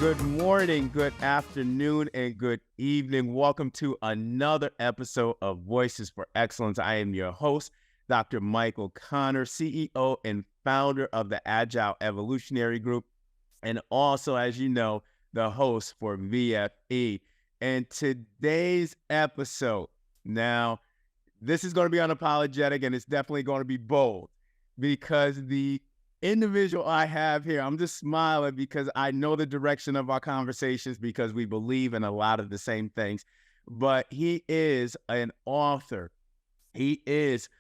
good morning, good afternoon, and good evening. Welcome to another episode of Voices for Excellence. I am your host, Dr. Michael Connor, CEO and founder of the Agile Evolutionary Group, and also, as you know, the host for VFE. And today's episode, now, this is going to be unapologetic, and it's definitely going to be bold, because the individual I have here, I'm just smiling because I know the direction of our conversations because we believe in a lot of the same things. But he is an author. He is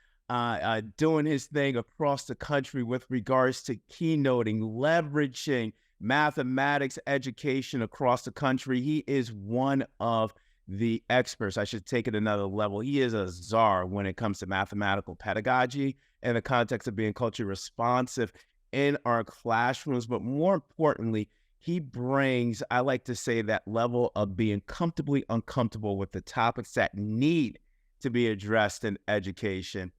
doing his thing across the country with regards to keynoting, leveraging mathematics education across the country. He is one of the experts. I should take it another level. He is a czar when it comes to mathematical pedagogy in the context of being culturally responsive in our classrooms. But more importantly, he brings, I like to say, that level of being comfortably uncomfortable with the topics that need to be addressed in education.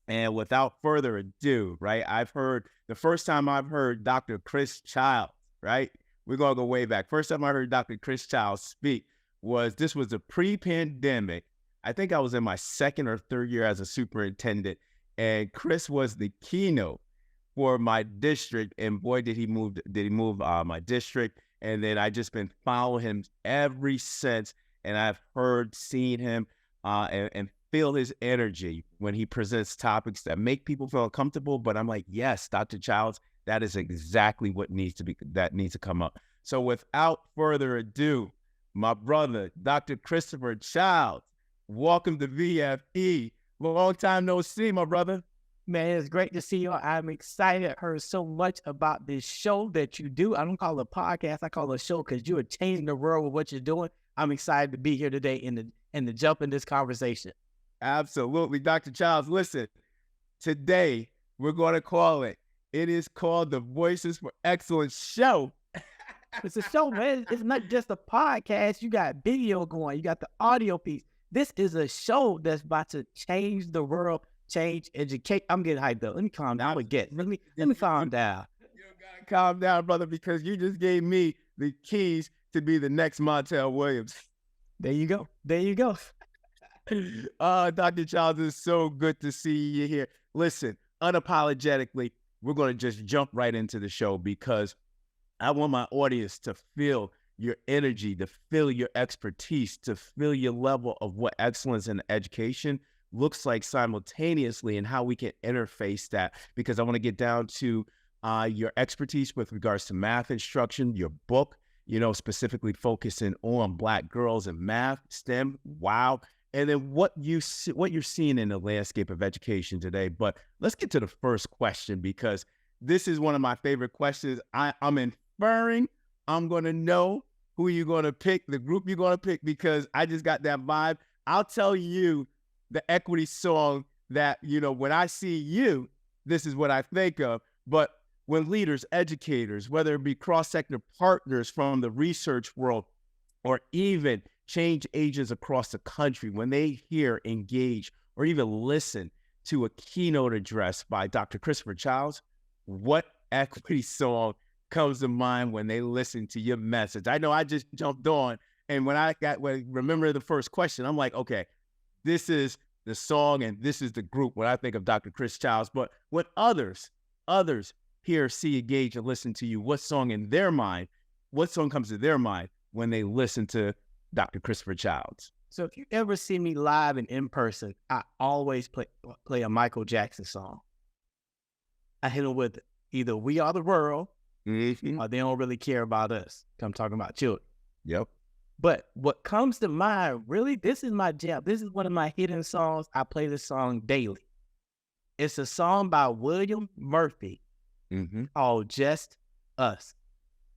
And without further ado, right, the first time I've heard Dr. Chris Childs, right? We're going to go way back. First time I heard Dr. Chris Childs speak was a pre-pandemic. I think I was in my second or third year as a superintendent, and Chris was the keynote for my district, and boy, did he move my district. And then I just been following him ever since, and I've seen him and feel his energy when he presents topics that make people feel uncomfortable. But I'm like, yes, Dr. Childs, that is exactly what needs to come up. So without further ado, my brother, Dr. Kristopher J, welcome to VFE. Long time no see, my brother. Man, it's great to see you. I'm excited. I heard so much about this show that you do. I don't call it a podcast. I call it a show because you are changing the world with what you're doing. I'm excited to be here today and to jump in this conversation. Absolutely. Dr. Childs, listen, today we're going to call it is called the Voices for Excellence Show. It's a show, man. It's not just a podcast. You got video going. You got the audio piece. This is a show that's about to change the world, change education. I'm getting hyped up. Let me calm down. Let me calm down. You gotta calm down, brother, because you just gave me the keys to be the next Montel Williams. There you go. There you go. Dr. Childs, it's so good to see you here. Listen, unapologetically, we're going to just jump right into the show because I want my audience to feel your energy, to feel your expertise, to feel your level of what excellence in education looks like simultaneously and how we can interface that, because I want to get down to your expertise with regards to math instruction, your book, specifically focusing on Black girls in math, STEM, wow, and then what you're seeing in the landscape of education today. But let's get to the first question, because this is one of my favorite questions. I'm inferring I'm going to know who you're going to pick, the group you're going to pick, because I just got that vibe. I'll tell you the equity song that, when I see you, this is what I think of. But when leaders, educators, whether it be cross-sector partners from the research world or even change agents across the country, when they hear, engage, or even listen to a keynote address by Dr. Kristopher J, what equity song comes to mind when they listen to your message? I know I just jumped on, and when remember the first question, I'm like, okay, this is the song and this is the group when I think of Dr. Chris Childs. But when others hear, see, engage, and listen to you, what song comes to their mind when they listen to Dr. Kristopher Childs? So if you ever see me live and in person, I always play a Michael Jackson song. I hit them with either We Are the World, or They Don't Really Care About Us. I'm talking about children. Yep. But what comes to mind, really, this is my jam. This is one of my hidden songs. I play this song daily. It's a song by William Murphy called Just Us.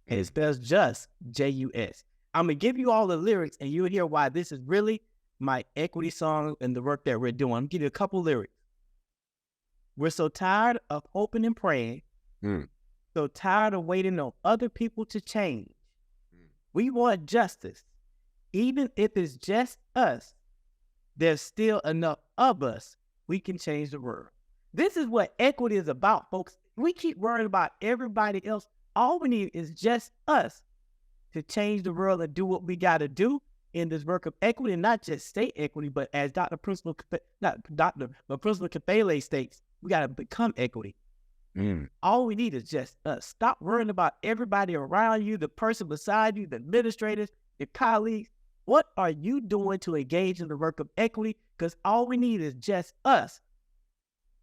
And it spells just, J-U-S. I'm going to give you all the lyrics, and you'll hear why this is really my equity song and the work that we're doing. I'm going to give you a couple lyrics. We're so tired of hoping and praying, so tired of waiting on other people to change. We want justice. Even if it's just us, there's still enough of us. We can change the world. This is what equity is about, folks. We keep worrying about everybody else. All we need is just us to change the world and do what we got to do in this work of equity, and not just state equity, but as Principal Kafele states, we got to become equity. All we need is just us. Stop worrying about everybody around you, the person beside you, the administrators, your colleagues. What are you doing to engage in the work of equity? Because all we need is just us.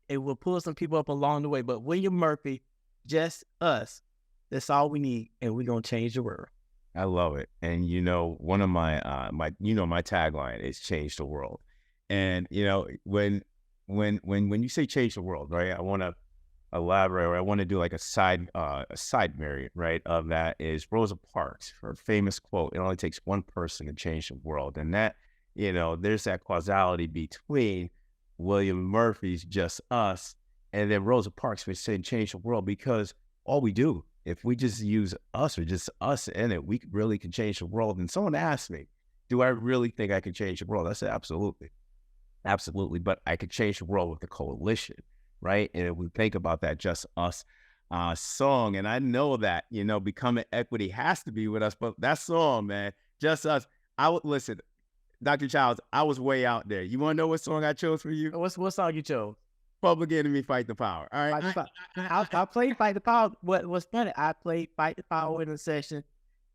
And we'll pull some people up along the way. But William Murphy, just us. That's all we need, and we're gonna change the world. I love it. And one of my my tagline is change the world. And when you say change the world, right? I want to elaborate, or I want to do like a side variant, right? Of that is Rosa Parks, her famous quote: "It only takes one person to change the world." And that, there's that causality between William Murphy's "Just Us" and then Rosa Parks would say change the world, because all we do, if we just use us or just us in it, we really can change the world. And someone asked me, do I really think I can change the world? I said, absolutely. Absolutely. But I could change the world with the coalition, right? And if we think about that Just Us song, and I know that, Becoming Equity has to be with us, but that song, man, Just Us, I would listen, Dr. Childs, I was way out there. You want to know what song I chose for you? What song you chose? Public Enemy, Fight the Power. All right. I played Fight the Power. What's funny, I played Fight the Power in a session.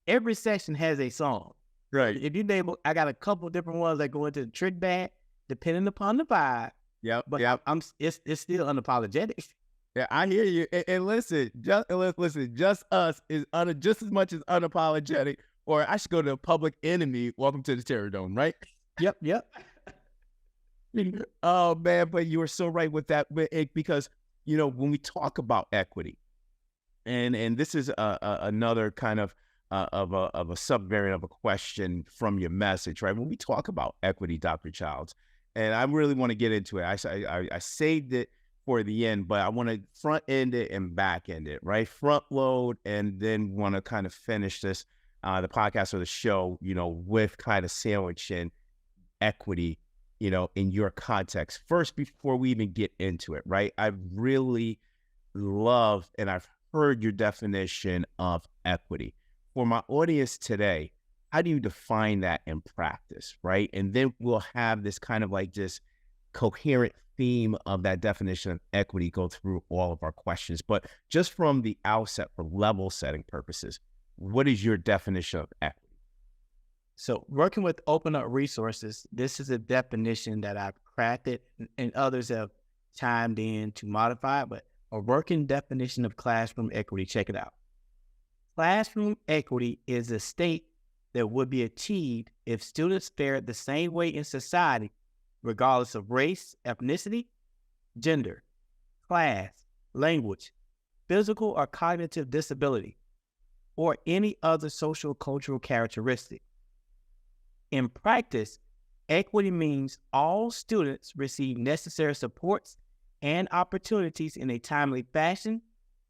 Every session has a song. Right. If you name, I got a couple different ones that go into the trick bag, depending upon the vibe. Yep. But yep. It's still unapologetic. Yeah, I hear you. And listen, Just Us is just as much as unapologetic. Or I should go to Public Enemy, Welcome to the Terror Dome, right? Yep. Oh man, but you are so right with that, because when we talk about equity, and this is another kind of a subvariant of a question from your message, right? When we talk about equity, Dr. Childs, and I really want to get into it. I saved it for the end, but I want to front end it and back end it, right? Front load, and then want to kind of finish this the podcast or the show, with kind of sandwiching equity, in your context first, before we even get into it, right? I really love, and I've heard your definition of equity. For my audience today, how do you define that in practice, right? And then we'll have this kind of like this coherent theme of that definition of equity go through all of our questions. But just from the outset, for level setting purposes, what is your definition of equity? So working with open up resources, this is a definition that I've crafted and others have chimed in to modify, but a working definition of classroom equity. Check it out. Classroom equity is a state that would be achieved if students fared the same way in society, regardless of race, ethnicity, gender, class, language, physical or cognitive disability, or any other social cultural characteristic. In practice, equity means all students receive necessary supports and opportunities in a timely fashion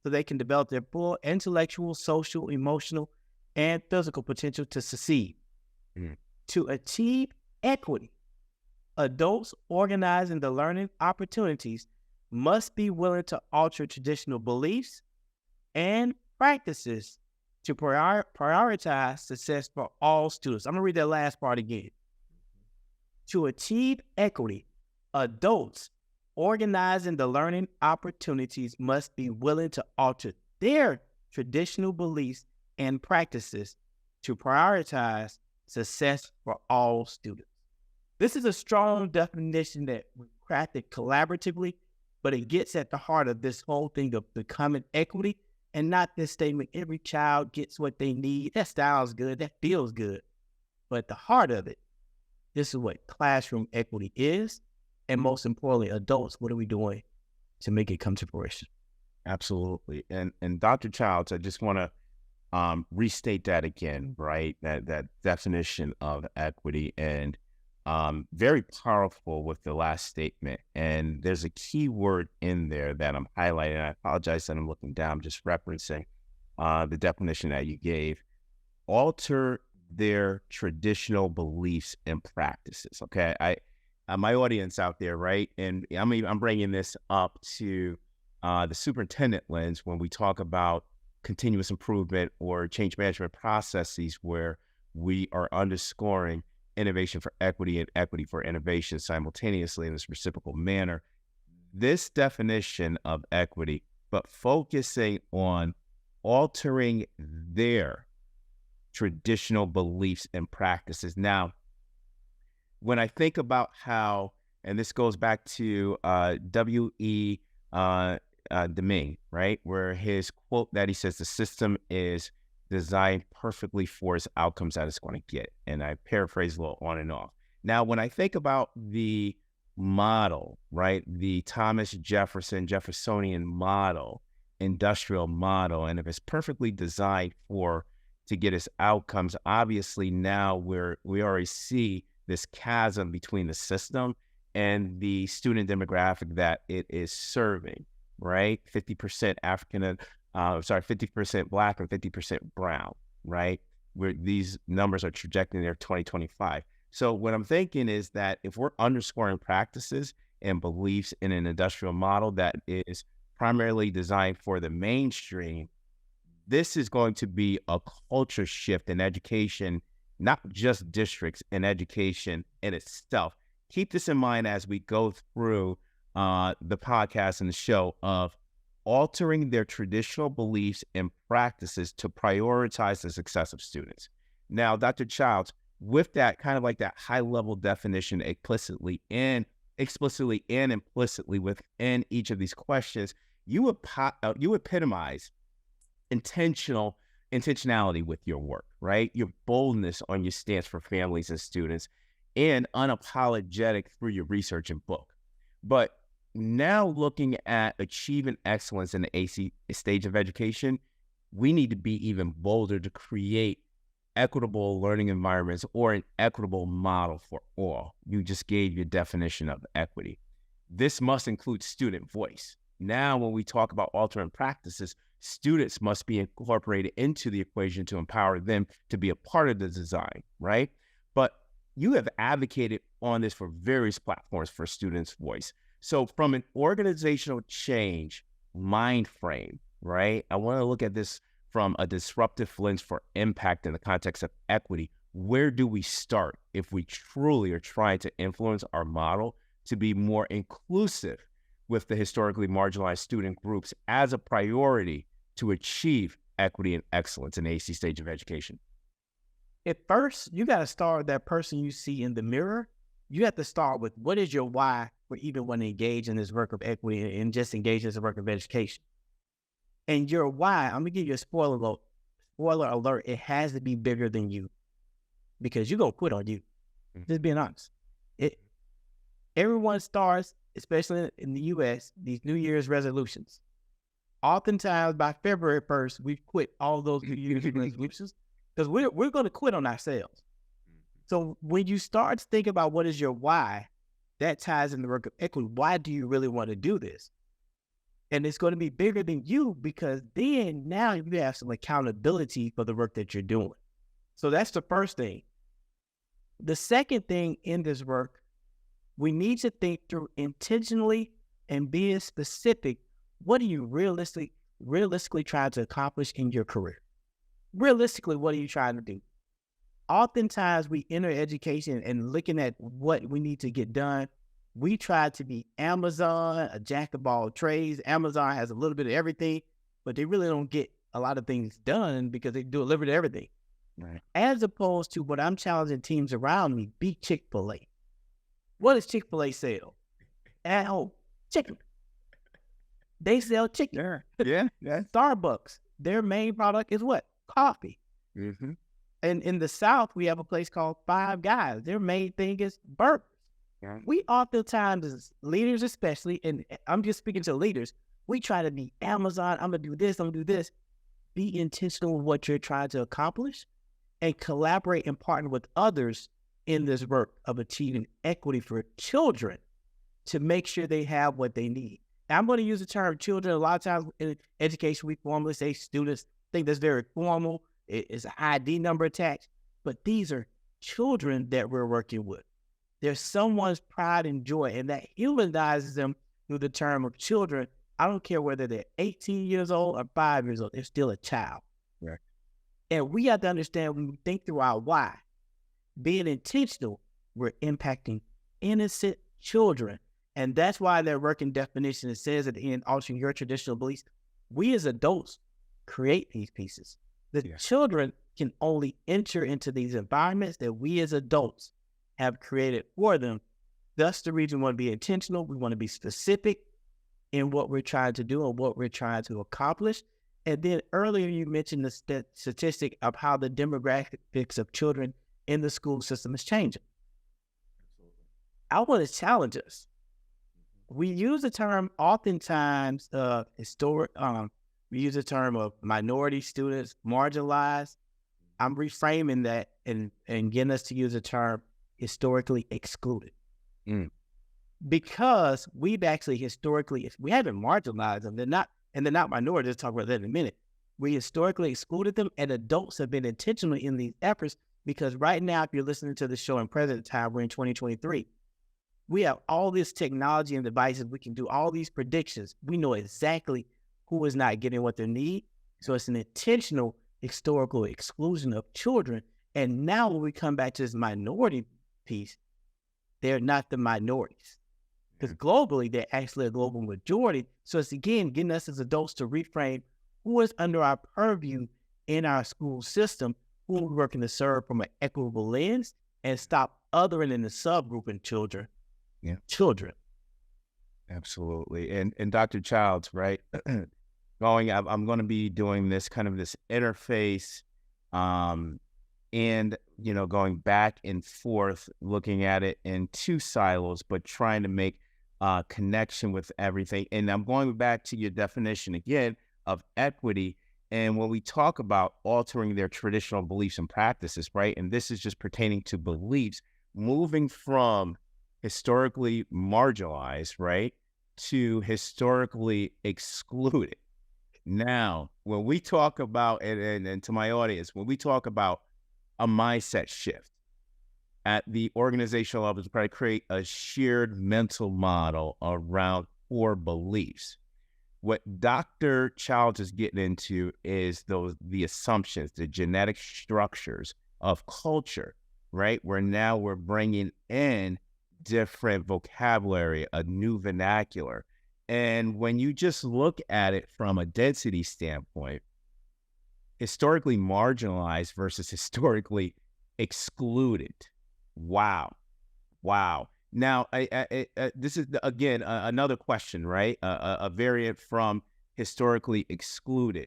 so they can develop their full intellectual, social, emotional, and physical potential to succeed. To achieve equity, adults organizing the learning opportunities must be willing to alter traditional beliefs and practices to prioritize success for all students. I'm going to read that last part again. To achieve equity, adults organizing the learning opportunities must be willing to alter their traditional beliefs and practices to prioritize success for all students. This is a strong definition that we crafted collaboratively, but it gets at the heart of this whole thing of becoming equity. And not this statement, every child gets what they need. That sounds good. That feels good. But at the heart of it, this is what classroom equity is. And most importantly, adults, what are we doing to make it come to fruition? Absolutely. And Dr. Childs, I just want to restate that again, right? That definition of equity, and very powerful with the last statement. And there's a key word in there that I'm highlighting. I apologize that I'm looking down, I'm just referencing the definition that you gave. Alter their traditional beliefs and practices. Okay. My audience out there, right? And I'm bringing this up to the superintendent lens when we talk about continuous improvement or change management processes where we are underscoring innovation for equity and equity for innovation simultaneously in this reciprocal manner. This definition of equity, but focusing on altering their traditional beliefs and practices. Now, when I think about how, and this goes back to W.E. Deming, right, where his quote that he says, the system is designed perfectly for its outcomes that it's going to get. And I paraphrase a little on and off. Now, when I think about the model, right, the Thomas Jeffersonian model, industrial model, and if it's perfectly designed to get its outcomes, obviously now we already see this chasm between the system and the student demographic that it is serving, right? 50% 50% Black and 50% brown, right? Where these numbers are trajecting there 2025. So what I'm thinking is that if we're underscoring practices and beliefs in an industrial model that is primarily designed for the mainstream, this is going to be a culture shift in education, not just districts, in education in itself. Keep this in mind as we go through the podcast and the show of altering their traditional beliefs and practices to prioritize the success of students. Now, Dr. Childs, with that kind of like that high-level definition explicitly and implicitly within each of these questions, you epitomize intentionality with your work, right? Your boldness on your stance for families and students, and unapologetic through your research and book. But now looking at achieving excellence in the AC stage of education, we need to be even bolder to create equitable learning environments or an equitable model for all. You just gave your definition of equity. This must include student voice. Now, when we talk about altering practices, students must be incorporated into the equation to empower them to be a part of the design, right? But you have advocated on this for various platforms for students' voice. So from an organizational change mind frame, right? I want to look at this from a disruptive lens for impact in the context of equity. Where do we start if we truly are trying to influence our model to be more inclusive with the historically marginalized student groups as a priority to achieve equity and excellence in the AC stage of education? At first, you got to start with that person you see in the mirror. You have to start with what is your why for even want to engage in this work of equity and just engage in this work of education. And your why, I'm going to give you a spoiler alert. Spoiler alert, it has to be bigger than you because you're going to quit on you. Just being honest. Everyone starts, especially in the U.S., these New Year's resolutions. Oftentimes, by February 1st, we've quit all those New Year's resolutions because we're going to quit on ourselves. So when you start to think about what is your why, that ties in the work of equity. Why do you really want to do this? And it's going to be bigger than you because then now you have some accountability for the work that you're doing. So that's the first thing. The second thing in this work, we need to think through intentionally and being specific. What are you realistically trying to accomplish in your career? Realistically, what are you trying to do? Oftentimes we enter education and looking at what we need to get done. We try to be Amazon, a jack of all trades. Amazon has a little bit of everything, but they really don't get a lot of things done because they do a little bit of everything. Right. As opposed to what I'm challenging teams around me, be Chick-fil-A. What does Chick-fil-A sell? At home, chicken. They sell chicken. Yeah. Starbucks, their main product is what? Coffee. Mm-hmm. And in the South, we have a place called Five Guys. Their main thing is burgers. Yeah. We oftentimes, as leaders especially, and I'm just speaking to leaders, we try to be Amazon. I'm going to do this. I'm going to do this. Be intentional with what you're trying to accomplish and collaborate and partner with others in this work of achieving equity for children to make sure they have what they need. Now, I'm going to use the term children. A lot of times in education, we formally say students. Think that's very formal. It's an ID number attached. But these are children that we're working with. There's someone's pride and joy, and that humanizes them through the term of children I don't care whether they're 18 years old or 5 years old, they're still a child. Right. And we have to understand when we think through our why, being intentional, we're impacting innocent children. And that's why their working definition, it says at the end, altering your traditional beliefs. We as adults create these pieces. The children can only enter into these environments that we as adults have created for them. Thus, the reason we want to be intentional. We want to be specific in what we're trying to do and what we're trying to accomplish. And then earlier you mentioned the statistic of how the demographics of children in the school system is changing. Absolutely. I want to challenge us. We use the term oftentimes historic. We use the term of minority students, marginalized. I'm reframing that and getting us to use the term historically excluded. Because we've actually historically, if we haven't marginalized them, they're not minorities. Let's talk about that in a minute. We historically excluded them, and adults have been intentional in these efforts because right now, if you're listening to the show in present time, we're in 2023. We have all this technology and devices. We can do all these predictions. We know exactly who is not getting what they need. So it's an intentional historical exclusion of children. And now when we come back to this minority piece, they're not the minorities. Because globally, they're actually a global majority. So it's, again, getting us as adults to reframe who is under our purview in our school system, who we're working to serve from an equitable lens, and stop othering in the subgroup in children. Yeah. Children. Absolutely. And Dr. Childs, right? I'm going to be doing this kind of this interface and, going back and forth, looking at it in two silos, but trying to make connection with everything. And I'm going back to your definition again of equity. And when we talk about altering their traditional beliefs and practices, right? And this is just pertaining to beliefs, moving from historically marginalized, right, to historically excluded. Now, when we talk about, and to my audience, when we talk about a mindset shift at the organizational level to probably create a shared mental model around core beliefs, what Dr. Childs is getting into is the assumptions, the genetic structures of culture, right? Where now we're bringing in different vocabulary, a new vernacular. And when you just look at it from a density standpoint, historically marginalized versus historically excluded. Wow. Now, this is, again, another question, right? A variant from historically excluded.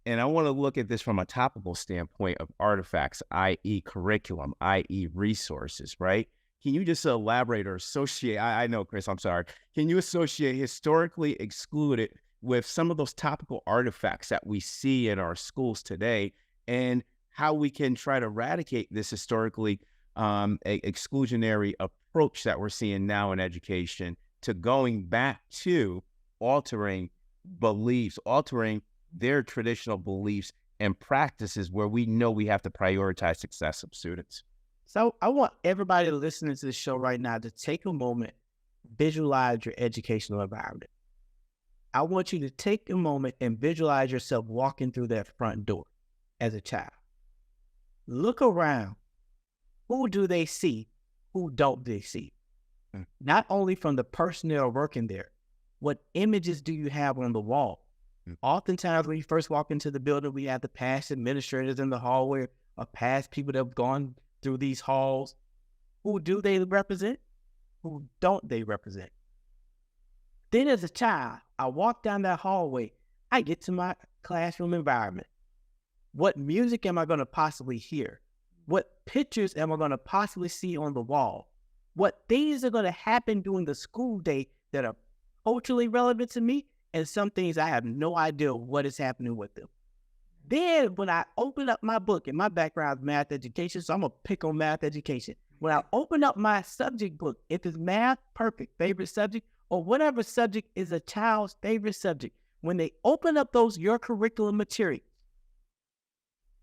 And I want to look at this from a topical standpoint of artifacts, i.e. curriculum, i.e. resources, right? Can you just elaborate or associate, I know, Chris, I'm sorry. Can you associate historically excluded with some of those topical artifacts that we see in our schools today and how we can try to eradicate this historically exclusionary approach that we're seeing now in education to going back to altering beliefs, altering their traditional beliefs and practices where we know we have to prioritize success of students? So I want everybody listening to the show right now to take a moment, visualize your educational environment. I want you to take a moment and visualize yourself walking through that front door as a child. Look around. Who do they see? Who don't they see? Not only from the personnel working there, what images do you have on the wall? Oftentimes when you first walk into the building, we have the past administrators in the hallway or past people that have gone through these halls. Who do they represent? Who don't they represent? Then as a child, I walk down that hallway, I get to my classroom environment. What music am I going to possibly hear? What pictures am I going to possibly see on the wall? What things are going to happen during the school day that are culturally relevant to me? And some things I have no idea what is happening with them. Then when I open up my book, and my background is math education, so I'm going to pick on math education. When I open up my subject book, if it's math, perfect, favorite subject, or whatever subject is a child's favorite subject, when they open up your curriculum materials,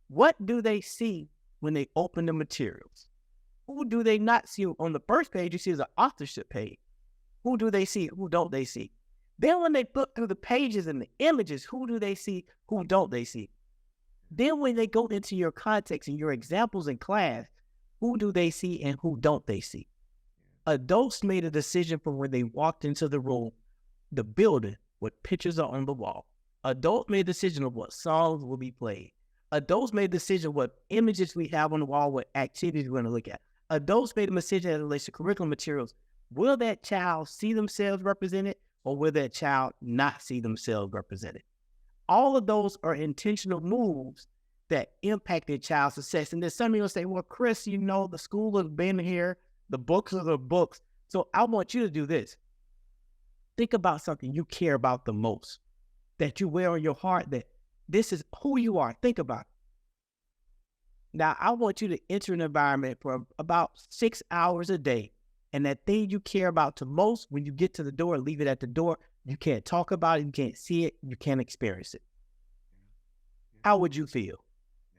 what do they see when they open the materials? Who do they not see? On the first page, you see the authorship page. Who do they see? Who don't they see? Then when they look through the pages and the images, who do they see? Who don't they see? Then when they go into your context and your examples in class, who do they see and who don't they see? Adults made a decision from when they walked into the room, the building, what pictures are on the wall. Adults made a decision of what songs will be played. Adults made a decision what images we have on the wall, what activities we're going to look at. Adults made a decision as it relates to curriculum materials. Will that child see themselves represented, or will that child not see themselves represented? All of those are intentional moves that impact their child's success. And then some of you will say, well, Chris, you know, the school has been here. The books are the books. So I want you to do this. Think about something you care about the most, that you wear on your heart, that this is who you are. Think about it. Now, I want you to enter an environment for about 6 hours a day. And that thing you care about the most, when you get to the door, leave it at the door. You can't talk about it. You can't see it. You can't experience it. How would you feel?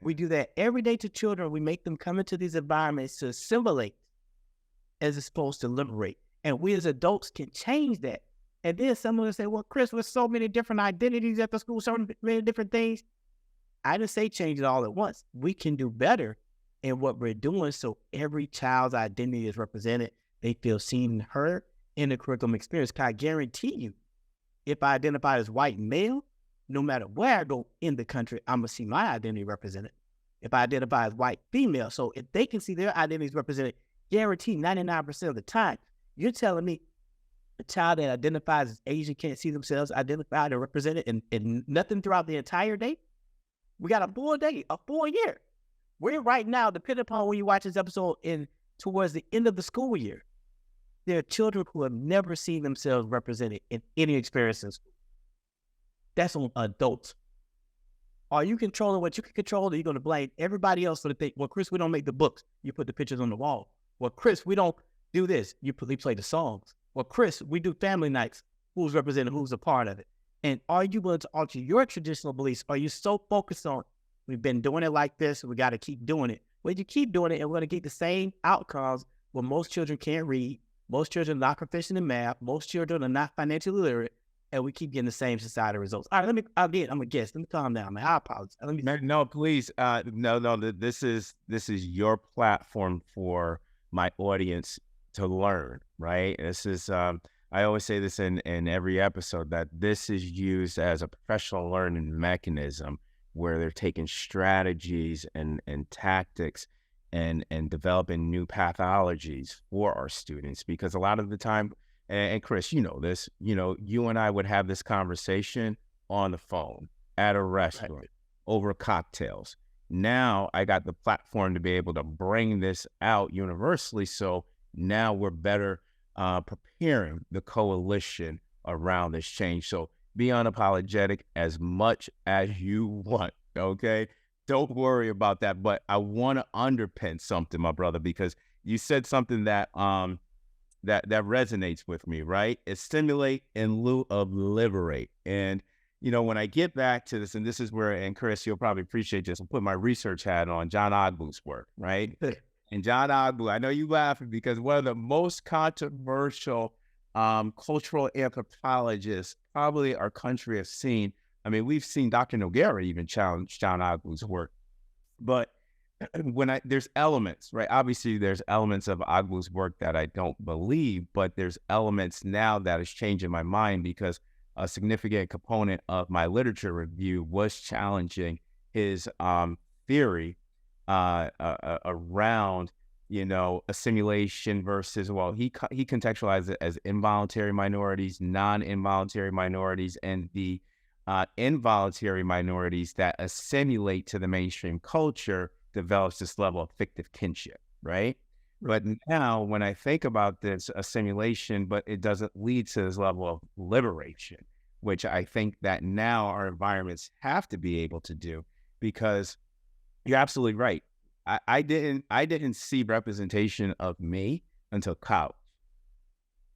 We do that every day to children. We make them come into these environments to assimilate as opposed to liberate. And we as adults can change that. And then someone will say, well, Chris, with so many different identities at the school, so many different things. I didn't say change it all at once. We can do better in what we're doing so every child's identity is represented. They feel seen and heard in the curriculum experience. Can I guarantee you, if I identify as white male, no matter where I go in the country, I'm going to see my identity represented. If I identify as white female, so if they can see their identities represented, guaranteed 99% of the time, you're telling me a child that identifies as Asian can't see themselves identified or represented in nothing throughout the entire day? We got a full day, a full year. We're right now, depending upon when you watch this episode, towards the end of the school year. There are children who have never seen themselves represented in any experience in school. That's on adults. Are you controlling what you can control, or are you going to blame everybody else for the thing? Well, Chris, we don't make the books. You put the pictures on the wall. Well, Chris, we don't do this. You play the songs. Well, Chris, we do family nights. Who's represented? Who's a part of it? And are you willing to alter your traditional beliefs? Are you so focused on, we've been doing it like this, we got to keep doing it? Well, you keep doing it, and we're going to get the same outcomes where most children can't read, most children are not proficient in math, most children are not financially literate, and we keep getting the same societal results. All right, I'm a guest. Let me calm down, man. I apologize. No, please. No. This is your platform for my audience to learn, right? This is, I always say this in every episode, that this is used as a professional learning mechanism where they're taking strategies and tactics and developing new pathologies for our students. Because a lot of the time, and Chris, you know this, you and I would have this conversation on the phone, at a restaurant, right, over cocktails. Now I got the platform to be able to bring this out universally. So now we're better preparing the coalition around this change. So be unapologetic as much as you want, okay? Don't worry about that. But I want to underpin something, my brother, because you said something that that resonates with me, right? It's stimulate in lieu of liberate. And when I get back to this, and this is where, and Chris, you'll probably appreciate this, I'll put my research hat on John Ogbu's work, right? And John Ogbu, I know you laughing because one of the most controversial cultural anthropologists probably our country has seen. I mean, we've seen Dr. Noguera even challenge John Ogbu's work. But there's elements, right? Obviously, there's elements of Ogbu's work that I don't believe, but there's elements now that is changing my mind because a significant component of my literature review was challenging his theory around, assimilation versus, well, he contextualized it as involuntary minorities, non-involuntary minorities, and the involuntary minorities that assimilate to the mainstream culture develops this level of fictive kinship, right? But now when I think about this assimilation, but it doesn't lead to this level of liberation, which I think that now our environments have to be able to do, because you're absolutely right. I didn't see representation of me until college.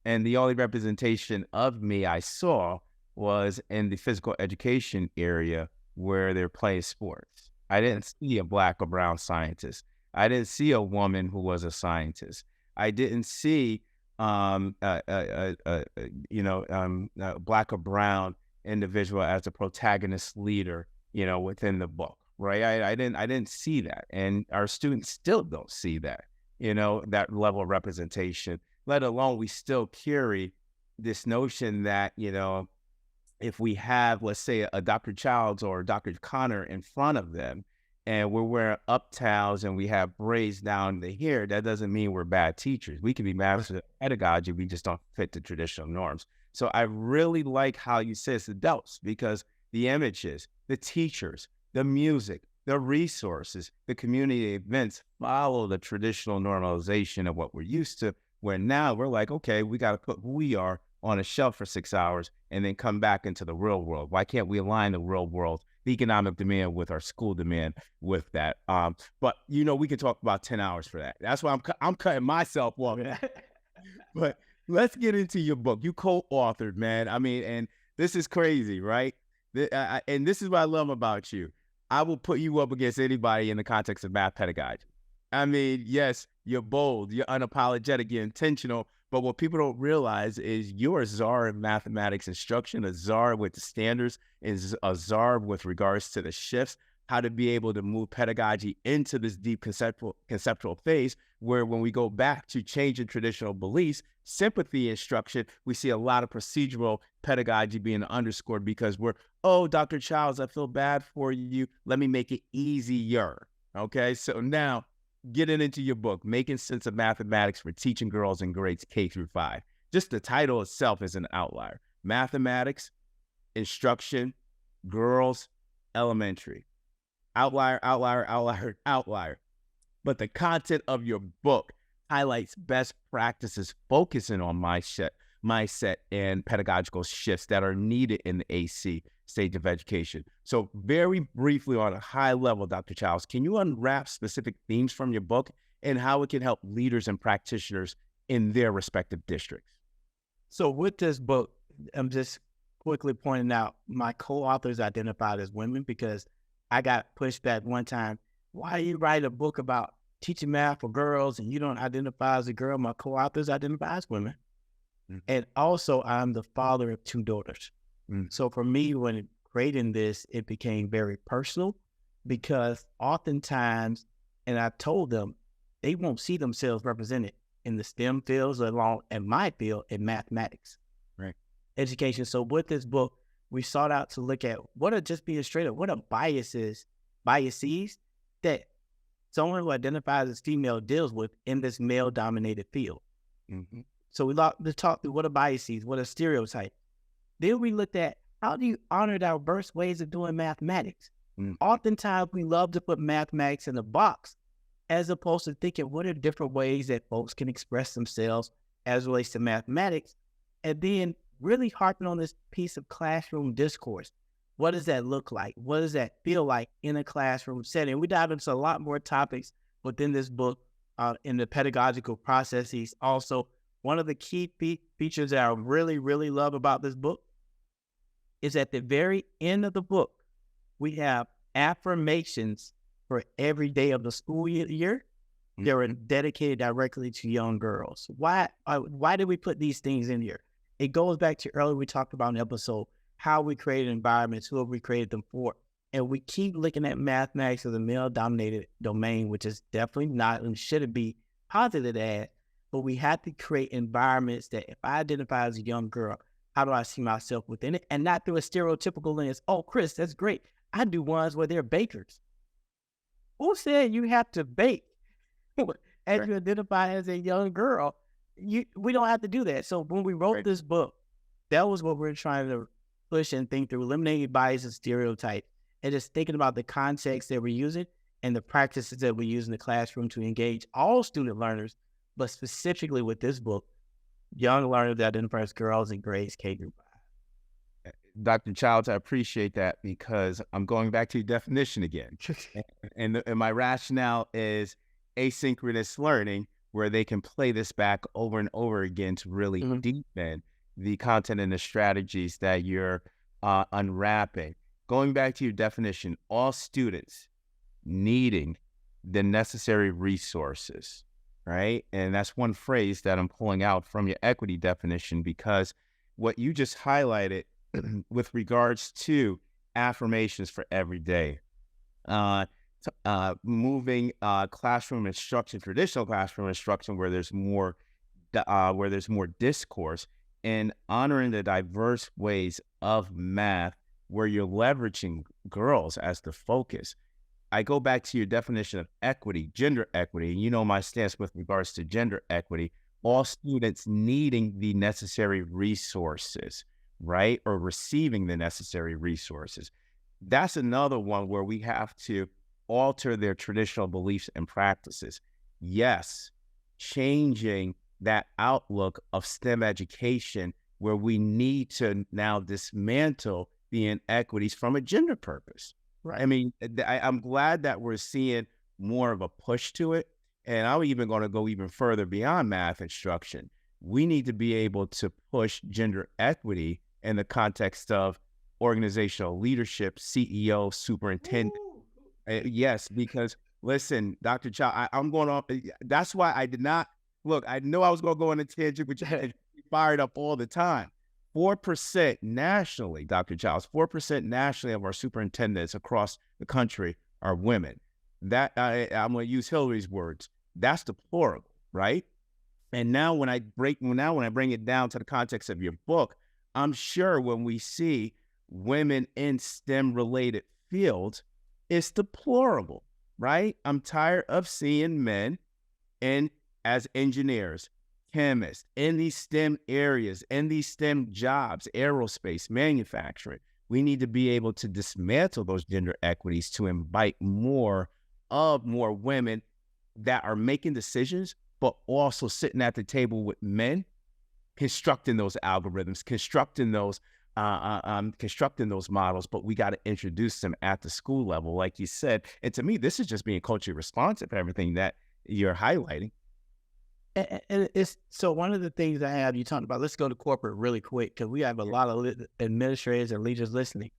And the only representation of me I saw was in the physical education area where they're playing sports. I didn't see a black or brown scientist. I didn't see a woman who was a scientist. I didn't see black or brown individual as a protagonist leader, within the book, right? I didn't see that, and our students still don't see that, that level of representation. Let alone we still carry this notion that if we have, let's say, a Dr. Childs or Dr. Connor in front of them, and we're wearing uptowns and we have braids down the hair, that doesn't mean we're bad teachers. We can be masters of pedagogy. We just don't fit the traditional norms. So I really like how you say it's adults, because the images, the teachers, the music, the resources, the community events follow the traditional normalization of what we're used to, where now we're like, okay, we got to put who we are on a shelf for 6 hours and then come back into the real world. Why can't we align the real world, the economic demand, with our school demand with that? But we can talk about 10 hours for that. That's why I'm cutting myself off. But let's get into your book. You co-authored, man. I mean, and this is crazy, right? And this is what I love about you. I will put you up against anybody in the context of math pedagogy. I mean, yes, you're bold, you're unapologetic, you're intentional. But what people don't realize is you're a czar in mathematics instruction, a czar with the standards, is a czar with regards to the shifts, how to be able to move pedagogy into this deep conceptual phase, where when we go back to changing traditional beliefs, sympathy instruction, we see a lot of procedural pedagogy being underscored because oh, Dr. Childs, I feel bad for you. Let me make it easier. Okay, so now getting into your book, Making Sense of Mathematics for Teaching Girls in Grades K through 5. Just the title itself is an outlier. Mathematics, instruction, girls, elementary. Outlier, outlier, outlier, outlier. But the content of your book highlights best practices focusing on mindset and pedagogical shifts that are needed in the AC stage of education. So very briefly, on a high level, Dr. Childs, can you unwrap specific themes from your book and how it can help leaders and practitioners in their respective districts? So with this book, I'm just quickly pointing out my co-authors identified as women, because I got pushed back one time. Why do you write a book about teaching math for girls and you don't identify as a girl? My co-authors identify as women. Mm-hmm. And also, I'm the father of 2 daughters. Mm-hmm. So for me, when creating this, it became very personal, because oftentimes, and I told them, they won't see themselves represented in the STEM fields along in my field in mathematics, right? Education. So with this book, we sought out to look at what are, just being straight up, what are biases that someone who identifies as female deals with in this male-dominated field. Mm-hmm. So we talk through what are biases, what are stereotypes. Then we looked at how do you honor diverse ways of doing mathematics. Mm-hmm. Oftentimes, we love to put mathematics in a box, as opposed to thinking what are different ways that folks can express themselves as it relates to mathematics, and then really harping on this piece of classroom discourse. What does that look like? What does that feel like in a classroom setting? We dive into a lot more topics within this book in the pedagogical processes. Also, one of the key features that I really, really love about this book is at the very end of the book, we have affirmations for every day of the school year. Mm-hmm. They were dedicated directly to young girls. Why did we put these things in here? It goes back to earlier we talked about in the episode, how we created environments, who have we created them for. And we keep looking at mathematics as a male-dominated domain, which is definitely not and shouldn't be posited as. But we have to create environments that if I identify as a young girl, how do I see myself within it? And not through a stereotypical lens. Oh, Chris, that's great. I do ones where they're bakers. Who said you have to bake as you identify as a young girl? We don't have to do that. So when we wrote this book, that was what we're trying to push and think through, eliminating bias and stereotype, and just thinking about the context that we're using and the practices that we use in the classroom to engage all student learners, but specifically with this book, young learners that identify as girls in grades K through 5. Dr. Childs, I appreciate that, because I'm going back to your definition again. and my rationale is asynchronous learning, where they can play this back over and over again to really deepen the content and the strategies that you're unwrapping. Going back to your definition, all students needing the necessary resources right? And that's one phrase that I'm pulling out from your equity definition, because what you just highlighted with regards to affirmations for every day, uh, moving classroom instruction, traditional classroom instruction, where there's more discourse, and honoring the diverse ways of math, where you're leveraging girls as the focus. I go back to your definition of equity, gender equity. You know my stance with regards to gender equity. All students needing the necessary resources, right? Or receiving the necessary resources. That's another one where we have to alter their traditional beliefs and practices. Yes, changing that outlook of STEM education, where we need to now dismantle the inequities from a gender purpose. Right. I mean, I'm glad that we're seeing more of a push to it. And I'm even going to go even further beyond math instruction. We need to be able to push gender equity in the context of organizational leadership, CEO, superintendent. Yes, because listen, Dr. Chow, I'm going off. That's why I did not look. I know I was going to go on a tangent, but you fired up all the time. 4% nationally, Dr. Childs, 4% nationally of our superintendents across the country are women. That I'm going to use Hillary's words. That's deplorable, right? And now when I bring it down to the context of your book, I'm sure when we see women in STEM-related fields, it's deplorable, right? I'm tired of seeing men as engineers, chemists, in these STEM areas, in these STEM jobs, aerospace, manufacturing. We need to be able to dismantle those gender equities to invite more women that are making decisions, but also sitting at the table with men, constructing those algorithms, constructing those models. But we got to introduce them at the school level, like you said. And to me, this is just being culturally responsive to everything that you're highlighting. And it's so one of the things I have you talking about. Let's go to corporate really quick, because we have a lot of administrators and leaders listening.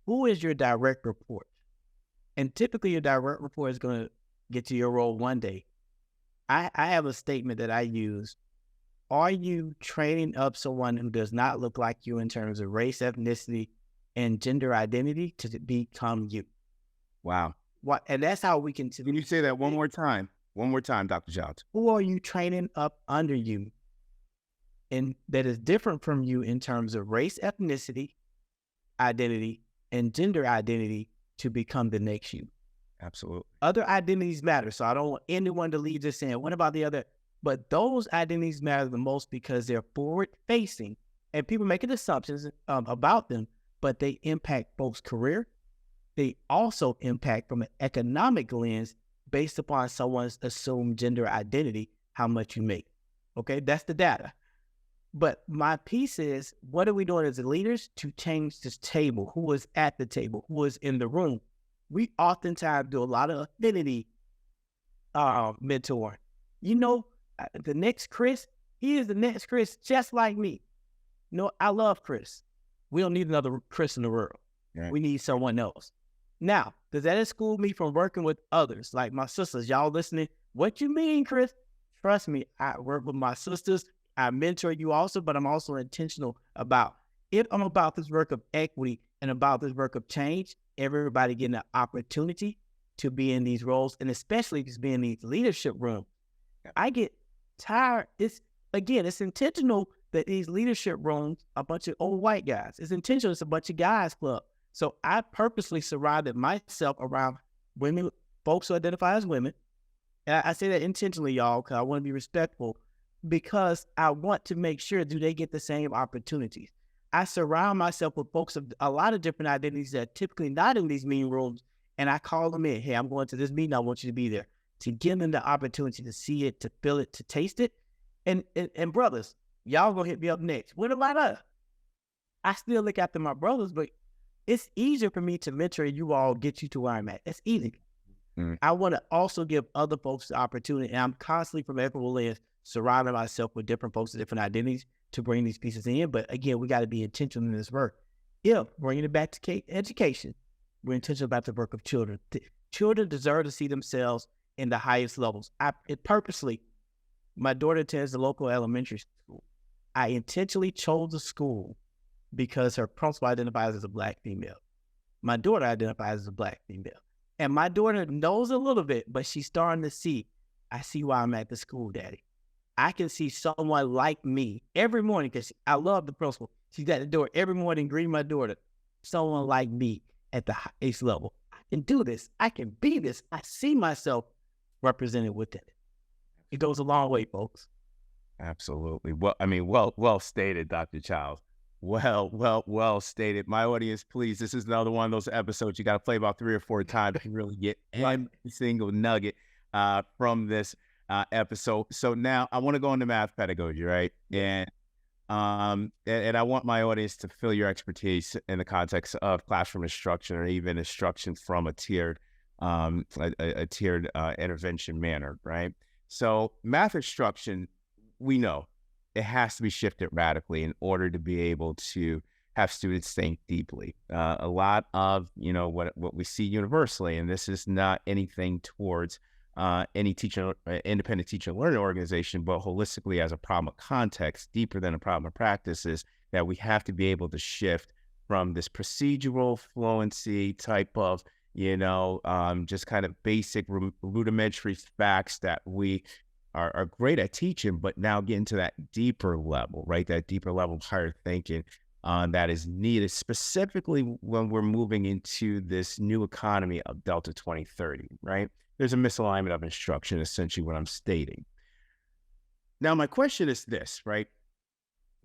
Who is your direct report? And typically, your direct report is going to get to your role one day. I have a statement that I use. Are you training up someone who does not look like you in terms of race, ethnicity, and gender identity to become you? Wow. What? And that's how we can. Can you say that one more time? One more time, Dr. Childs. Who are you training up under you, and that is different from you in terms of race, ethnicity, identity, and gender identity to become the next you? Absolutely. Other identities matter. So I don't want anyone to leave just saying, what about the other? But those identities matter the most because they're forward facing, and people making assumptions about them, but they impact folks' career. They also impact from an economic lens based upon someone's assumed gender identity, how much you make. Okay, that's the data. But my piece is, what are we doing as leaders to change this table? Who is at the table? Who is in the room? We oftentimes do a lot of affinity mentoring. You know, the next Chris, he is the next Chris just like me. No, I love Chris. We don't need another Chris in the world. Right. We need someone else. Now, does that exclude me from working with others, like my sisters? Y'all listening? What you mean, Chris? Trust me, I work with my sisters. I mentor you also, but I'm also intentional about, if I'm about this work of equity and about this work of change, everybody getting an opportunity to be in these roles, and especially just being in these leadership rooms. I get tired. It's intentional that these leadership rooms are a bunch of old white guys. It's intentional. It's a bunch of guys club. So I purposely surrounded myself around women, folks who identify as women. And I say that intentionally, y'all, because I want to be respectful, because I want to make sure, do they get the same opportunities? I surround myself with folks of a lot of different identities that are typically not in these meeting rooms, and I call them in. Hey, I'm going to this meeting. I want you to be there, to give them the opportunity to see it, to feel it, to taste it. And brothers, y'all gonna hit me up next. What about us? I still look after my brothers, but it's easier for me to mentor you all, get you to where I'm at. It's easy. I want to also give other folks the opportunity, and I'm constantly, from equitable lens, surrounding myself with different folks with different identities to bring these pieces in. But again, we got to be intentional in this work. Bringing it back to education, we're intentional about the work of children. Children deserve to see themselves in the highest levels. My daughter attends the local elementary school. I intentionally chose a school because her principal identifies as a Black female. My daughter identifies as a Black female. And my daughter knows a little bit, but she's starting to see, I see why I'm at the school, Daddy. I can see someone like me every morning, because I love the principal. She's at the door every morning greeting my daughter. Someone like me at the highest level. I can do this. I can be this. I see myself represented within it. It goes a long way, folks. Absolutely. Well stated, Dr. Childs. Well stated. My audience, please, this is another one of those episodes you got to play about 3 or 4 times to really get every single nugget from this episode. So now I want to go into math pedagogy, right? And I want my audience to feel your expertise in the context of classroom instruction, or even instruction from a tiered intervention manner, right? So math instruction, we know it has to be shifted radically in order to be able to have students think deeply. A lot of, what we see universally, and this is not anything towards any independent teacher learning organization, but holistically as a problem of context, deeper than a problem of practice, is that we have to be able to shift from this procedural fluency type of, just kind of basic rudimentary facts that we are great at teaching, but now get into that deeper level, right? That deeper level of higher thinking that is needed, specifically when we're moving into this new economy of Delta 2030, right? There's a misalignment of instruction, essentially what I'm stating. Now, my question is this, right?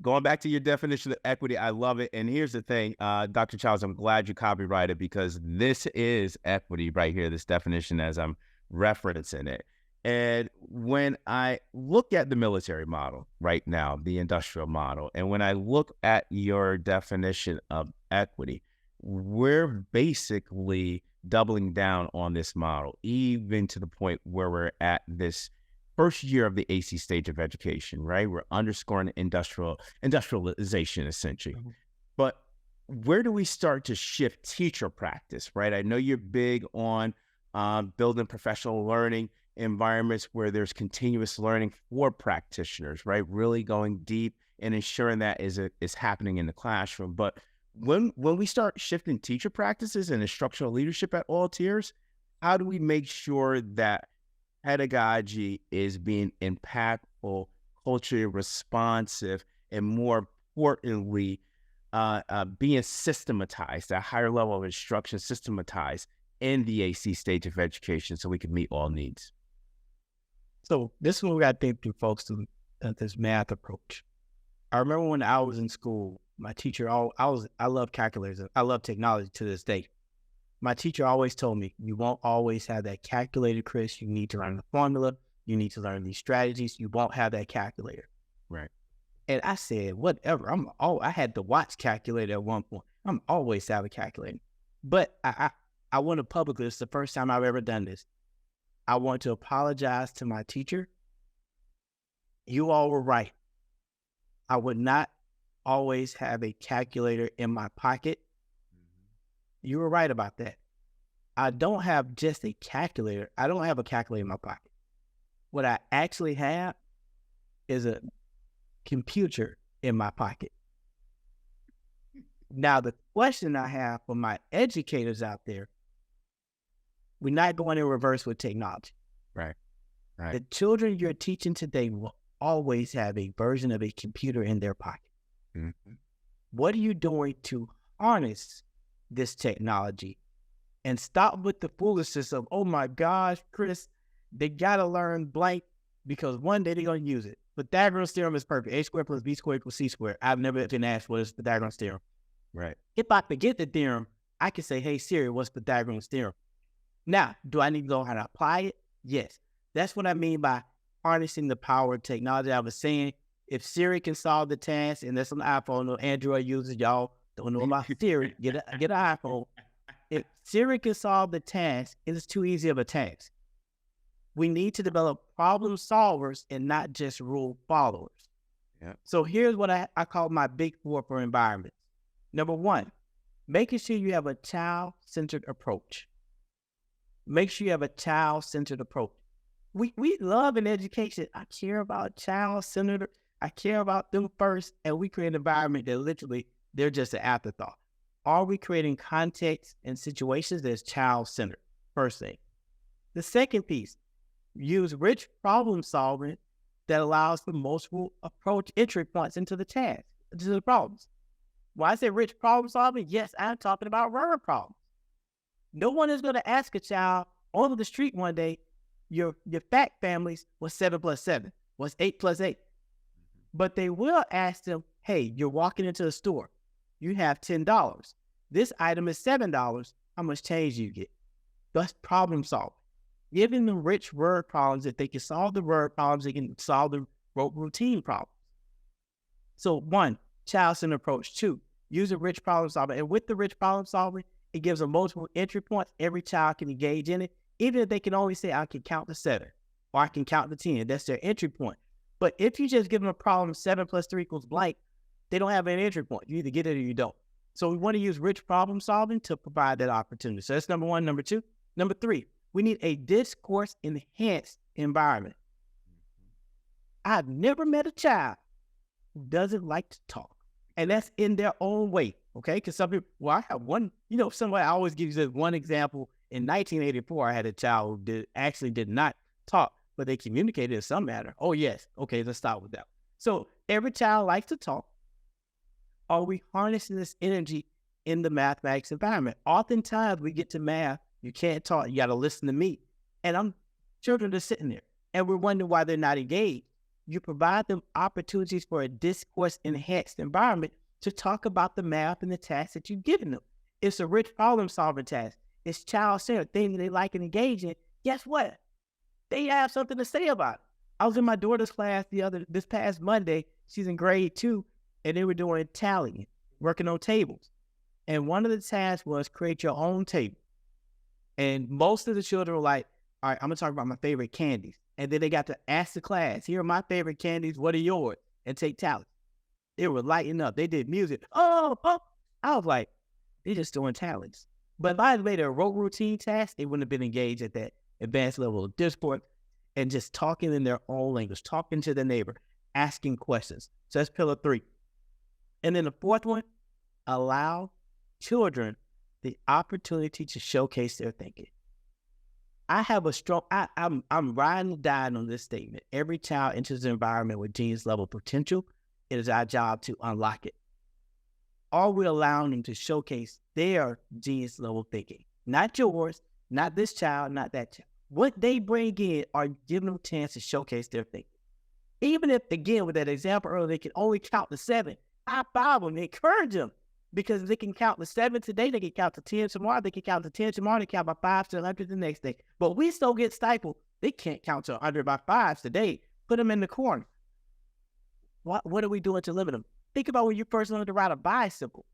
Going back to your definition of equity, I love it. And here's the thing, Dr. Childs, I'm glad you copyrighted, because this is equity right here, this definition as I'm referencing it. And when I look at the military model right now, the industrial model, and when I look at your definition of equity, we're basically doubling down on this model, even to the point where we're at this first year of the AC stage of education, right? We're underscoring industrialization, essentially. Mm-hmm. But where do we start to shift teacher practice, right? I know you're big on building professional learning environments where there's continuous learning for practitioners, right? Really going deep and ensuring that is happening in the classroom. But when we start shifting teacher practices and instructional leadership at all tiers, how do we make sure that pedagogy is being impactful, culturally responsive, and more importantly, being systematized, that higher level of instruction systematized in the AC stage of education, so we can meet all needs? So this is what we got to think through, folks, to this math approach. I remember when I was in school, my teacher, I love calculators. I love technology to this day. My teacher always told me, you won't always have that calculator, Chris. You need to learn the formula. You need to learn these strategies. You won't have that calculator. Right. And I said, whatever. I had the watch calculator at one point. I'm always have a calculator. But I want to publicly, it's the first time I've ever done this. I want to apologize to my teacher. You all were right. I would not always have a calculator in my pocket. You were right about that. I don't have just a calculator. I don't have a calculator in my pocket. What I actually have is a computer in my pocket. Now, the question I have for my educators out there, we're not going in reverse with technology. Right. The children you're teaching today will always have a version of a computer in their pocket. Mm-hmm. What are you doing to harness this technology and stop with the foolishness of, oh my gosh, Chris, they got to learn blank because one day they're going to use it. Pythagorean theorem is perfect. A squared plus B squared equals C squared. I've never been asked what is Pythagorean theorem. Right. If I forget the theorem, I can say, hey, Siri, what's Pythagorean theorem? Now, do I need to know how to apply it? Yes. That's what I mean by harnessing the power of technology. I was saying, if Siri can solve the task, and that's an iPhone or Android users, y'all don't know about Siri, get an iPhone. If Siri can solve the task, it's too easy of a task. We need to develop problem solvers and not just rule followers. Yeah. So here's what I call my big four for environments. Number one, making sure you have a child-centered approach. Make sure you have a child-centered approach. We love in education. I care about child-centered. I care about them first, and we create an environment that literally they're just an afterthought. Are we creating context and situations that's child-centered? First thing. The second piece, use rich problem solving that allows the multiple approach entry points into the task, into the problems. When I say rich problem solving, yes, I'm talking about word problems. No one is going to ask a child on the street one day, your fact families was 7 plus 7, was 8 plus 8. But they will ask them, hey, you're walking into a store. You have $10. This item is $7. How much change do you get? That's problem solving. Giving them rich word problems. If they can solve the word problems, they can solve the routine problems. So 1, child-centered approach. 2, use a rich problem solving. And with the rich problem solving, it gives them multiple entry points. Every child can engage in it. Even if they can only say, I can count to 7 or I can count to 10. That's their entry point. But if you just give them a problem, 7 plus 3 equals blank, they don't have an entry point. You either get it or you don't. So we want to use rich problem solving to provide that opportunity. So that's number 1. Number 2. Number 3, we need a discourse enhanced environment. I've never met a child who doesn't like to talk. And that's in their own way. Okay. Because some people, well, I have one, somebody always gives this one example. In 1984, I had a child who actually did not talk, but they communicated in some manner. Oh, yes. Okay, let's start with that. So every child likes to talk. Are we harnessing this energy in the mathematics environment? Oftentimes we get to math, you can't talk, you got to listen to me. And children are sitting there and we're wondering why they're not engaged. You provide them opportunities for a discourse enhanced environment to talk about the math and the tasks that you've given them. It's a rich problem solving task. It's child-centered, things they like and engage in. Guess what? They have something to say about it. I was in my daughter's class this past Monday. She's in grade 2, and they were doing tallying, working on tables. And one of the tasks was create your own table. And most of the children were like, all right, I'm going to talk about my favorite candies. And then they got to ask the class, here are my favorite candies, what are yours? And take tallies. They were lighting up. They did music. Oh. I was like, they're just doing tallies. But if I had made a routine task, they wouldn't have been engaged at that advanced level of discourse and just talking in their own language, talking to the neighbor, asking questions. So that's pillar 3. And then the 4th one, allow children the opportunity to showcase their thinking. I have a strong, I'm riding and dying on this statement. Every child enters an environment with genius level potential. It is our job to unlock it. Are we allowing them to showcase their genius level thinking? Not yours, not this child, not that child. What they bring in are giving them a chance to showcase their thinking. Even if, again, with that example earlier, they can only count to 7, I find them, encourage them. Because they can count to 7 today, they can count to 10 tomorrow, they can count to 10 tomorrow, they count by 5 to 100 the next day. But we still get stifled. They can't count to 100 by 5 today. Put them in the corner. What are we doing to limit them? Think about when you first learned to ride a bicycle.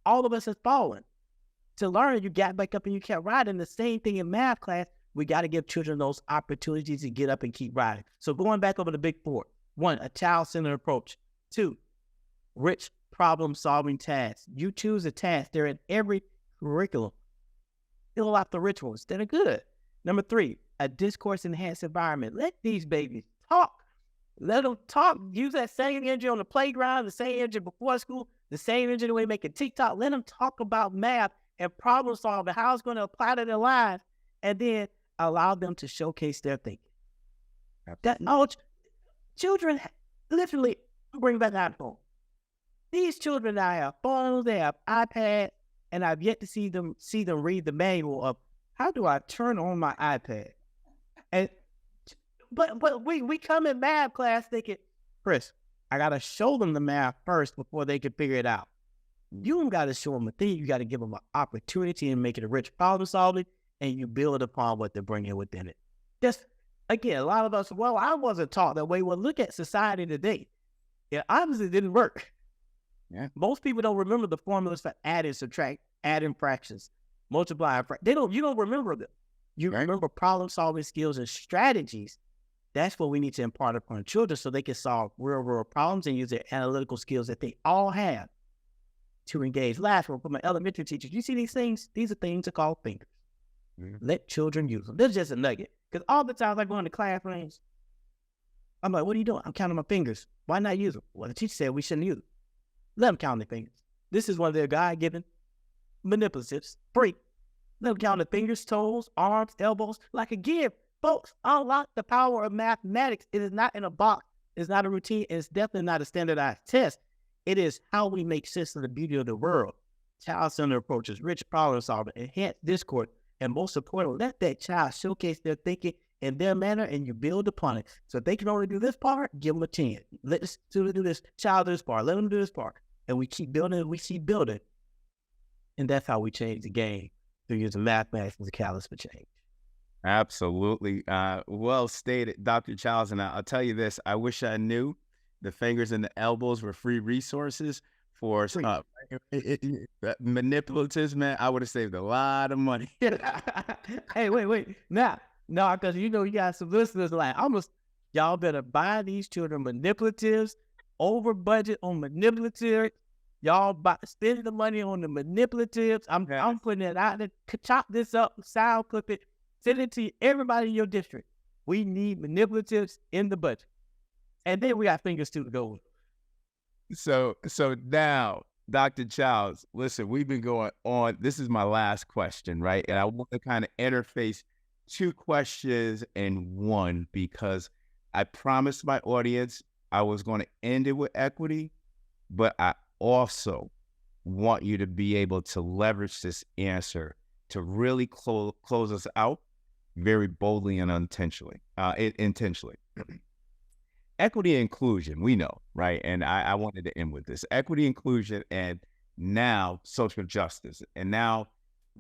All of us have fallen. To learn, you got back up and you kept riding. The same thing in math class. We got to give children those opportunities to get up and keep riding. So going back over the big 4. 1, a child-centered approach. 2, rich problem-solving tasks. You choose a task. They're in every curriculum. Fill out the rich ones that are good. Number 3, a discourse-enhanced environment. Let these babies talk. Let them talk. Use that same energy on the playground, the same energy before school, the same energy the way making TikTok. Let them talk about math and problem solving, how it's going to apply to their lives, and then allow them to showcase their thinking. Children, literally, bring back iPhone. These children now have phones, they have iPads, and I've yet to see them read the manual of how do I turn on my iPad. But we come in math class thinking, Chris, I got to show them the math first before they can figure it out. You got to show them a thing. You got to give them an opportunity and make it a rich problem solving, and you build upon what they're bringing within it. Just, again, a lot of us, well, I wasn't taught that way. Well, look at society today. It obviously didn't work. Yeah. Most people don't remember the formulas for adding, subtract, adding fractions, multiplying. You don't remember them. You remember problem solving skills and strategies. That's what we need to impart upon children so they can solve real world problems and use their analytical skills that they all have to engage. Last one, for my elementary teachers, you see these things? These are things to call thinkers. Mm-hmm. Let children use them. This is just a nugget Because all the times I go into classrooms, I'm like, what are you doing? I'm counting my fingers. Why not use them? Well, the teacher said we shouldn't use them. Let them count their fingers. This is one of their God-given manipulatives. Free. Let them count their fingers, toes, arms, elbows, like a gift. Folks, unlock the power of mathematics. It is not in a box. It's not a routine. It's definitely not a standardized test. It is how we make sense of the beauty of the world. Child-centered approaches, rich problem solving, enhance discourse, and most importantly, let that child showcase their thinking in their manner, and you build upon it. So if they can only do this part, give them a 10. Let the student do this, child do this part, let them do this part. And we keep building, And that's how we change the game, through using mathematics as a catalyst for change. Absolutely. Well stated, Dr. Childs. And I'll tell you this, I wish I knew the fingers and the elbows were free resources for manipulatives, man. I would have saved a lot of money. Hey, wait. No, because you got some listeners like, y'all better buy these children manipulatives, over budget on manipulatives. Y'all spend the money on the manipulatives. I'm putting it out there. Chop this up, sound clip it, send it to everybody in your district. We need manipulatives in the budget. And then we got fingers too to go with. So now, Dr. Childs, listen, we've been going on. This is my last question, right? And I want to kind of interface 2 questions in one, because I promised my audience I was going to end it with equity, but I also want you to be able to leverage this answer to really close us out very boldly and intentionally. Equity and inclusion, we know, right? And I wanted to end with this. Equity, inclusion, and now social justice. And now,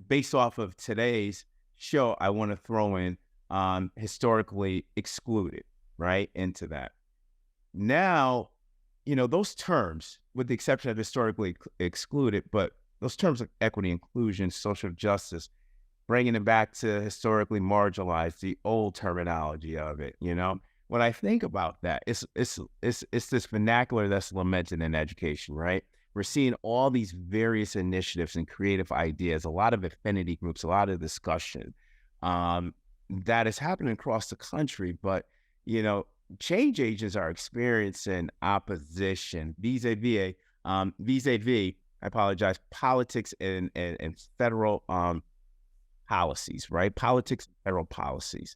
based off of today's show, I want to throw in historically excluded, right, into that. Now, those terms, with the exception of historically excluded, but those terms of equity, inclusion, social justice, bringing it back to historically marginalized, the old terminology of it, When I think about that, it's this vernacular that's lamented in education, right? We're seeing all these various initiatives and creative ideas, a lot of affinity groups, a lot of discussion that is happening across the country. But, change agents are experiencing opposition vis-a-vis, I apologize, politics and federal policies, right? Politics and federal policies.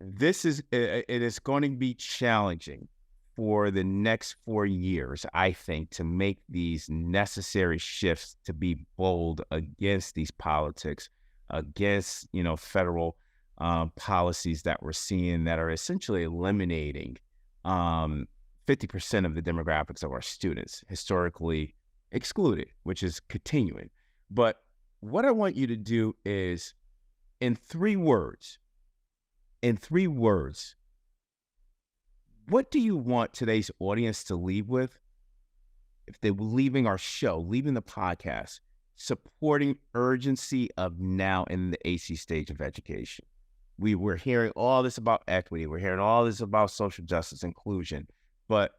It is going to be challenging for the next 4 years, I think, to make these necessary shifts to be bold against these politics, against, federal policies that we're seeing that are essentially eliminating 50% of the demographics of our students, historically excluded, which is continuing. But what I want you to do is, in 3 words, what do you want today's audience to leave with? If they were leaving our show, leaving the podcast, supporting urgency of now in the AC stage of education. We're hearing all this about equity. We're hearing all this about social justice, inclusion, but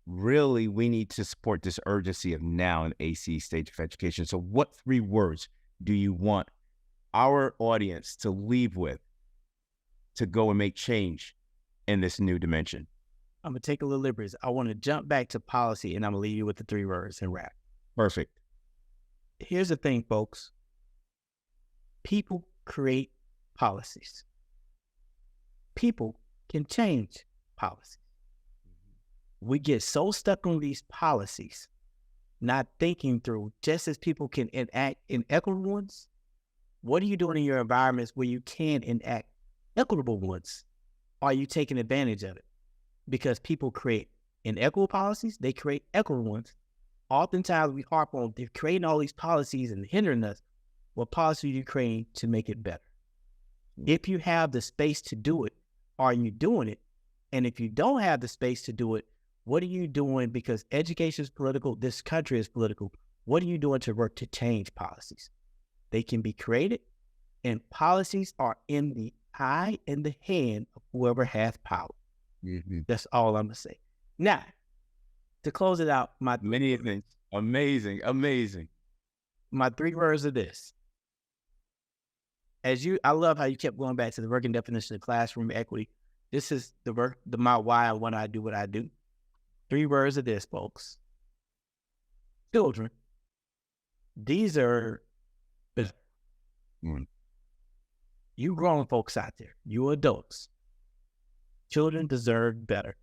really we need to support this urgency of now in the AC stage of education. So what 3 words do you want our audience to leave with to go and make change in this new dimension? I'm going to take a little liberties. I want to jump back to policy, and I'm going to leave you with the 3 words and wrap. Perfect. Here's the thing, folks. People create policies. People can change policies. We get so stuck on these policies, not thinking through, just as people can enact inequitable ones, what are you doing in your environments where you can enact equitable ones? Are you taking advantage of it? Because people create inequitable policies, they create equitable ones. Oftentimes we harp on they're creating all these policies and hindering us. What policy are you creating to make it better? If you have the space to do it, are you doing it? And if you don't have the space to do it, what are you doing? Because education is political, this country is political. What are you doing to work to change policies? They can be created, and policies are in the eye and the hand of whoever has power. Mm-hmm. That's all I'm going to say. Now, to close it out, many things. Amazing. My 3 words are this. I love how you kept going back to the working definition of classroom equity. This is my why and when I do what I do. 3 words of this, folks. Children. These are you grown folks out there, you adults. Children deserve better.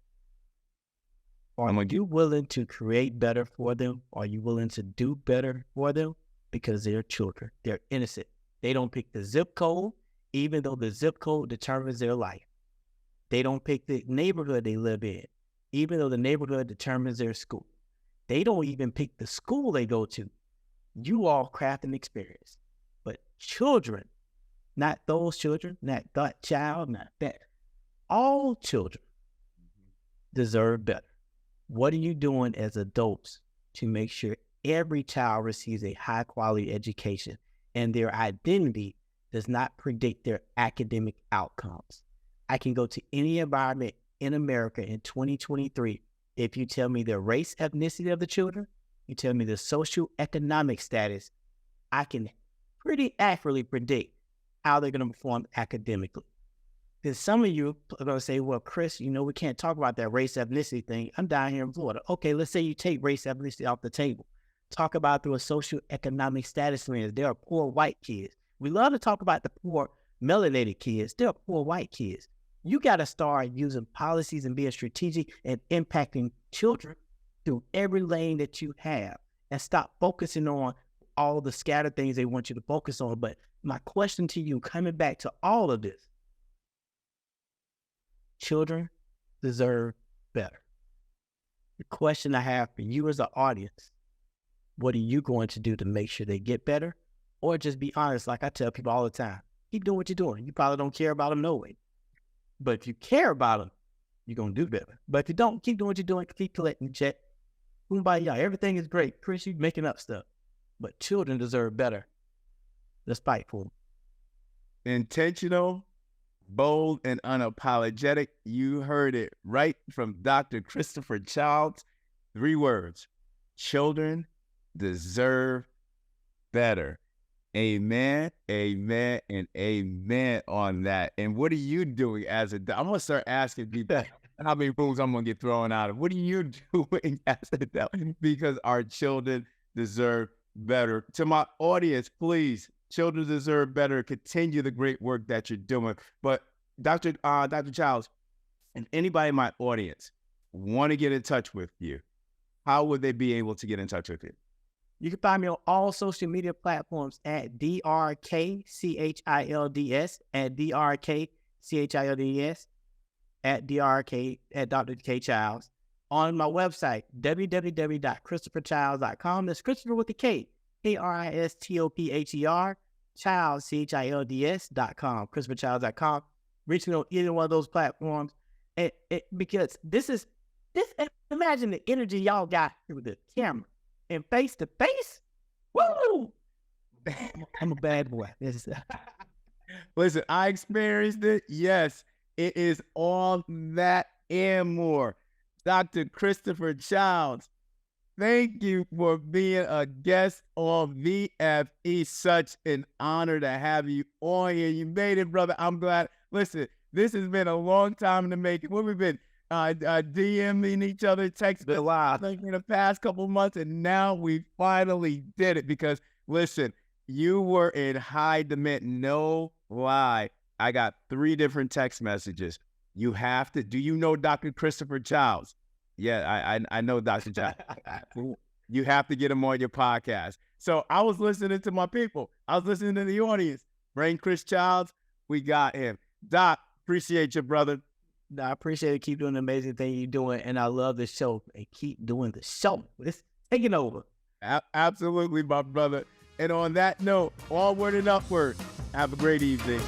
Are you willing to create better for them? Are you willing to do better for them? Because they're children. They're innocent. They don't pick the zip code, even though the zip code determines their life. They don't pick the neighborhood they live in, even though the neighborhood determines their school. They don't even pick the school they go to. You all craft an experience. But children, not those children, not that child, not that. All children deserve better. What are you doing as adults to make sure every child receives a high-quality education and their identity does not predict their academic outcomes? I can go to any environment in America in 2023. If you tell me the race, ethnicity of the children, you tell me the socioeconomic status, I can pretty accurately predict how they're going to perform academically. Then some of you are going to say, well, Chris, we can't talk about that race, ethnicity thing. I'm down here in Florida. Okay, let's say you take race, ethnicity off the table. Talk about through a socioeconomic status lens. There are poor white kids. We love to talk about the poor melanated kids. There are poor white kids. You got to start using policies and being strategic and impacting children through every lane that you have and stop focusing on all the scattered things they want you to focus on. But my question to you, coming back to all of this, children deserve better. The question I have for you as an audience, what are you going to do to make sure they get better? Or just be honest, like I tell people all the time, keep doing what you're doing. You probably don't care about them no way. But if you care about them, you're going to do better. But if you don't, keep doing what you're doing, keep collecting check. Kumbaya, everything is great. Chris, you're making up stuff. But children deserve better. Let's fight for them. Intentional, bold, and unapologetic. You heard it right from Dr. Kristopher Childs. 3 words. Children deserve better. Amen, amen, and amen on that. And what are you doing as a I'm going to start asking people how many rooms I'm going to get thrown out of. What are you doing as a because our children deserve better. To my audience, please, children deserve better. Continue the great work that you're doing. But Dr. Childs, and anybody in my audience want to get in touch with you, how would they be able to get in touch with you? You can find me on all social media platforms at DRKCHILDS, at DRKCHILDS, at DRK, at Dr. K. Childs. On my website, www.kristopherchilds.com. That's Christopher with a K, Kristopher, Childs, CHILDS.com, ChristopherChilds.com. Reach me on either one of those platforms. Because imagine the energy y'all got through the camera. And face to face, woo! I'm a bad boy. Listen, I experienced it. Yes, it is all that and more. Dr. Kristopher Childs, thank you for being a guest on VFE. Such an honor to have you on here. You made it, brother. I'm glad. Listen, this has been a long time to make it. What we've been DMing each other, texting a lot in the past couple months, and now we finally did it because, listen, you were in high demand. No lie. I got 3 different text messages. You have to, do you know Dr. Kristopher Childs? Yeah, I know Dr. Childs. You have to get him on your podcast. So I was listening to my people. I was listening to the audience. Bring Chris Childs. We got him. Doc, appreciate you, brother. I appreciate it. Keep doing the amazing thing you're doing. And I love the show. And keep doing the show. It's taking over. Absolutely, my brother. And on that note, onward and upward. Have a great evening.